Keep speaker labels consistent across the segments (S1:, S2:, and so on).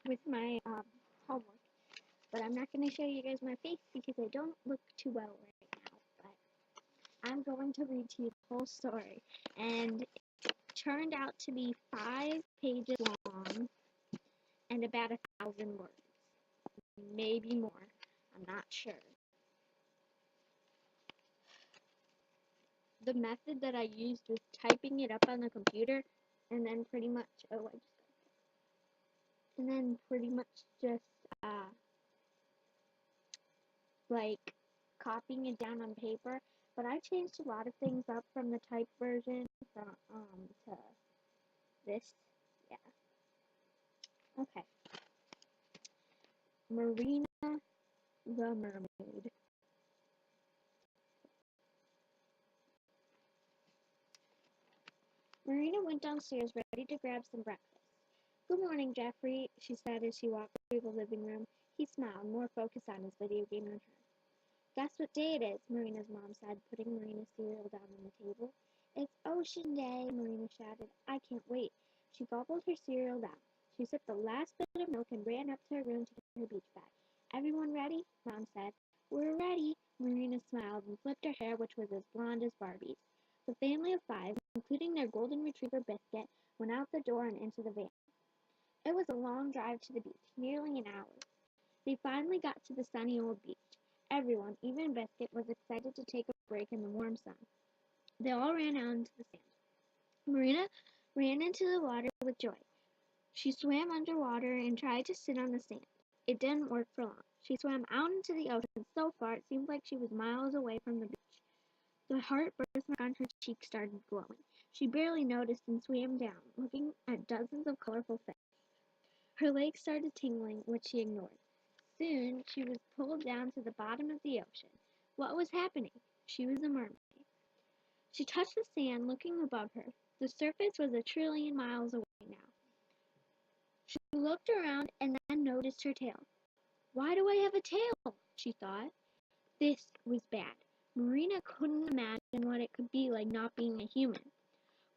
S1: with my homework. But I'm not going to show you guys my face because I don't look too well right now. But I'm going to read to you the whole story. And it turned out to be 5 pages long and about 1,000 words. Maybe more. I'm not sure. The method that I used was typing it up on the computer and then pretty much, just like copying it down on paper. But I changed a lot of things up from the type version to this. Yeah. Okay. Marina the Mermaid. Marina went downstairs ready to grab some breakfast. "Good morning, Jeffrey," she said as she walked through the living room. He smiled, more focused on his video game than her. "Guess what day it is?" Marina's mom said, putting Marina's cereal down on the table. "It's Ocean Day," Marina shouted. "I can't wait." She gobbled her cereal down. She sipped the last bit of milk and ran up to her room to get her beach bag. "Everyone ready?" Mom said. "We're ready." Marina smiled and flipped her hair, which was as blonde as Barbie's. The family of 5, including their golden retriever Biscuit, went out the door and into the van. It was a long drive to the beach, nearly an hour. They finally got to the sunny old beach. Everyone, even Biscuit, was excited to take a break in the warm sun. They all ran out into the sand. Marina ran into the water with joy. She swam underwater and tried to sit on the sand. It didn't work for long. She swam out into the ocean so far it seemed like she was miles away from the beach. The heart birthmark on her cheek started glowing. She barely noticed and swam down, looking at dozens of colorful fish. Her legs started tingling, which she ignored. Soon she was pulled down to the bottom of the ocean. What was happening? She was a mermaid. She touched the sand, looking above her. The surface was 1,000,000,000,000 miles away now. She looked around and then noticed her tail. "Why do I have a tail?" she thought. This was bad. Marina couldn't imagine what it could be like not being a human.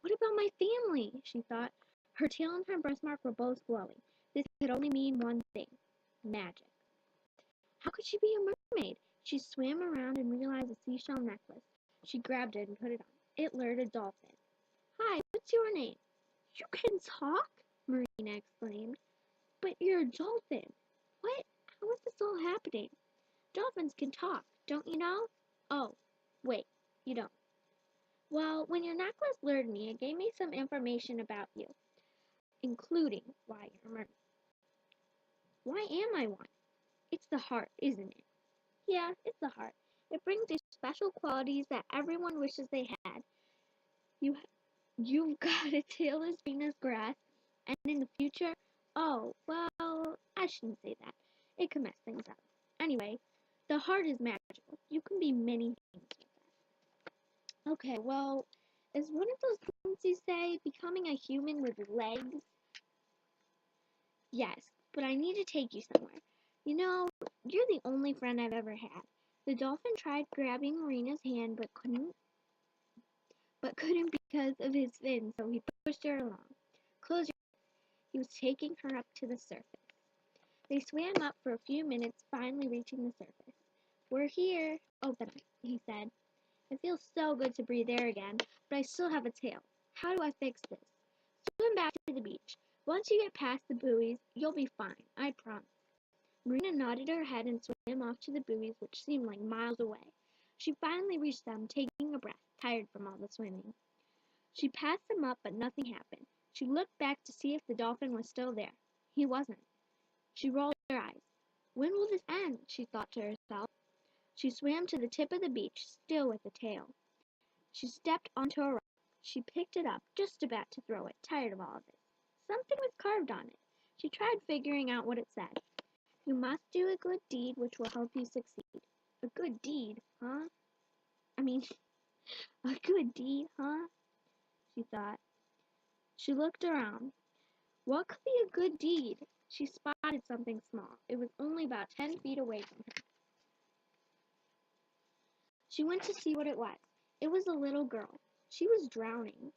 S1: "What about my family?" she thought. Her tail and her birthmark were both glowing. This could only mean one thing: magic. How could she be a mermaid? She swam around and realized a seashell necklace. She grabbed it and put it on. It lured a dolphin. "Hi, what's your name?" "You can talk?" Marina exclaimed. "But you're a dolphin. What? How is this all happening?" "Dolphins can talk, don't you know?" "Oh, wait, you don't." "Well, when your necklace lured me, it gave me some information about you, including why you're a mermaid." "Why am I one?" "It's the heart, isn't it?" "Yeah, it's the heart. It brings these special qualities that everyone wishes they had. You've got a tail as green as grass, and in the future, oh, well, I shouldn't say that. It could mess things up. Anyway, the heart is magical. You can be many things with that." "Okay, well, is one of those things you say becoming a human with legs?" "Yes, but I need to take you somewhere. You know, you're the only friend I've ever had." The dolphin tried grabbing Marina's hand but couldn't because of his fins, so he pushed her along. "Close your eyes." He was taking her up to the surface. They swam up for a few minutes, finally reaching the surface. "We're here." "Open it," he said. "It feels so good to breathe air again, but I still have a tail. How do I fix this?" "Swim back to the beach. Once you get past the buoys, you'll be fine, I promise." Marina nodded her head and swam off to the buoys, which seemed like miles away. She finally reached them, taking a breath, tired from all the swimming. She passed them up, but nothing happened. She looked back to see if the dolphin was still there. He wasn't. She rolled her eyes. "When will this end?" she thought to herself. She swam to the tip of the beach, still with the tail. She stepped onto a rock. She picked it up, just about to throw it, tired of all of it. Something was carved on it. She tried figuring out what it said. "You must do a good deed which will help you succeed." A good deed, huh? A good deed, huh? She thought. She looked around. What could be a good deed? She spotted something small. It was only about 10 feet away from her. She went to see what it was. It was a little girl. She was drowning.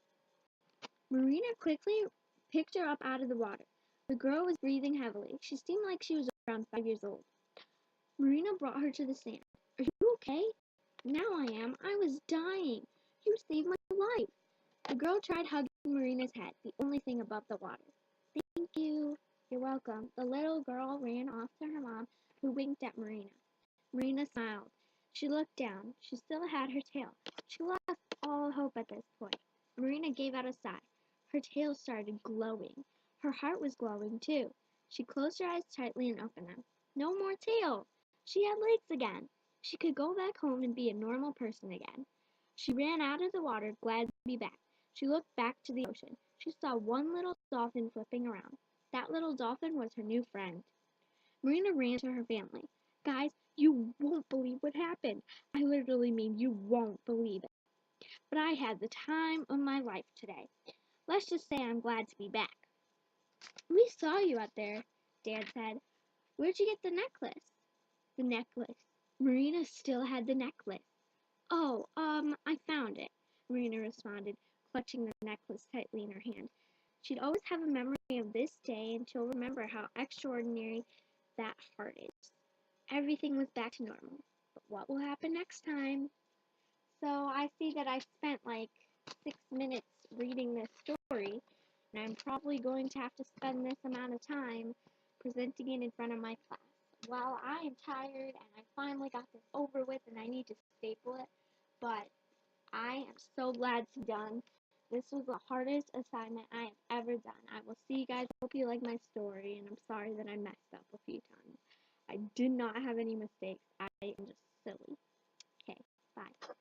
S1: Marina quickly picked her up out of the water. The girl was breathing heavily. She seemed like she was around 5 years old. Marina brought her to the sand. Are you okay? Now I am. I was dying. You saved my life. The girl tried hugging Marina's head, the only thing above the water. Thank you. You're welcome. The little girl ran off to her mom, who winked at Marina. Marina smiled. She looked down. She still had her tail. She lost all hope at this point. Marina gave out a sigh. Her tail started glowing. Her heart was glowing too. She closed her eyes tightly and opened them. No more tail! She had legs again. She could go back home and be a normal person again. She ran out of the water, glad to be back. She looked back to the ocean. She saw one little dolphin flipping around. That little dolphin was her new friend. Marina ran to her family. Guys, you won't believe what happened. I literally mean you won't believe it. But I had the time of my life today. Let's just say I'm glad to be back. We saw you out there, Dad said. Where'd you get the necklace? The necklace. Marina still had the necklace. Oh, I found it, Marina responded, clutching the necklace tightly in her hand. She'd always have a memory of this day, and she'll remember how extraordinary that heart is. Everything was back to normal. But what will happen next time? So I see that I spent like 6 minutes reading this story, and I'm probably going to have to spend this amount of time presenting it in front of my class. Well, I am tired, and I finally got this over with, and I need to staple it, but I am so glad it's done. This was the hardest assignment I have ever done. I will see you guys. I hope you like my story, and I'm sorry that I messed up a few times. I did not have any mistakes. I am just silly. Okay, bye.